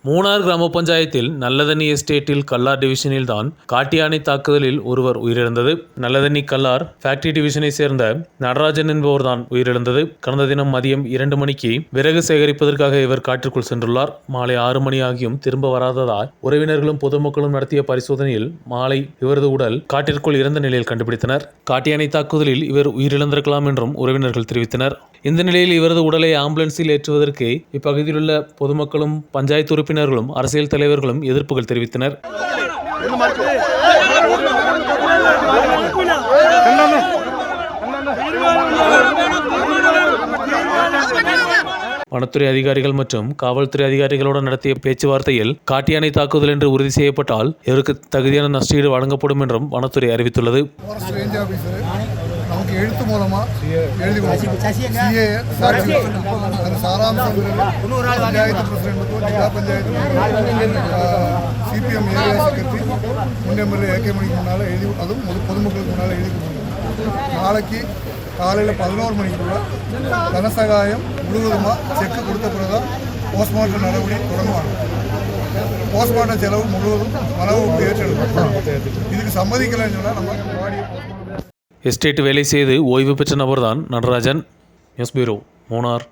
மூணார் கிராம பஞ்சாயத்தில் நல்லதண்ணி எஸ்டேட்டில் கல்லார் டிவிஷனில் தான் காட்டு யானை தாக்குதலில் ஒருவர் உயிரிழந்தது. நல்லதண்ணி கல்லார் ஃபேக்டரி டிவிஷனை சேர்ந்த நடராஜன் என்பவர் தான் உயிரிழந்தது. கடந்த தினம் மதியம் 2 மணிக்கு விறகு சேகரிப்பதற்காக இவர் காட்டிற்குள் சென்றுள்ளார். மாலை 6 மணி ஆகியும் திரும்ப வராததால் உறவினர்களும் பொதுமக்களும் நடத்திய பரிசோதனையில் மாலை இவரது உடல் காட்டிற்குள் இறந்த நிலையில் கண்டுபிடித்தனர். காட்டு யானை தாக்குதலில் இவர் உயிரிழந்திருக்கலாம் என்றும் உறவினர்கள் தெரிவித்தனர். இந்த நிலையில் இவரது உடலை ஆம்புலன்ஸில் ஏற்றுவதற்கு இப்பகுதியில் உள்ள பொதுமக்களும் பஞ்சாயத்து உறுப்பினர்களும் அரசியல் தலைவர்களும் எதிர்ப்புகள் தெரிவித்தனர். வனத்துறை அதிகாரிகள் மற்றும் காவல்துறை அதிகாரிகளுடன் நடத்திய பேச்சுவார்த்தையில் காட்டு யானை தாக்குதல் என்று உறுதி செய்யப்பட்டால் இவருக்கு தகுதியான நஷ்டஈடு வழங்கப்படும் என்றும் வனத்துறை அறிவித்துள்ளது. நமக்கு எழுத்து மூலமாக எழுதி சாராம்சம் பஞ்சாயத்து பிரசிடென்ட்டுக்கும் ஜில்லா பஞ்சாயத்து சிபிஎம் ஏரியா செக்ரட்டரி முன்னெம்எல்ஏ ஏகே மணிக்கு முன்னால் எழுதி, அதுவும் பொதுமக்களுக்கு முன்னால் எழுதி கொடுத்துருக்கோம். நாளைக்கு காலையில் 11 மணிக்குள்ள தனசகாயம் முழுவதுமாக செக்கு கொடுத்த பிறகுதான் போஸ்ட்மார்ட்டம் நடவடிக்கை தொடங்குவாங்க. போஸ்ட்மார்ட்டம் செலவு முழுவதும் மனவுக்கு ஏற்றெடுக்கும். இதுக்கு சம்மதிக்கலைன்னு சொன்னால் நம்ம பாடியை எஸ்டேட் வேலை செய்து ஓய்வு பெற்ற நபர்தான் நடராஜன். News bureau, Munnar.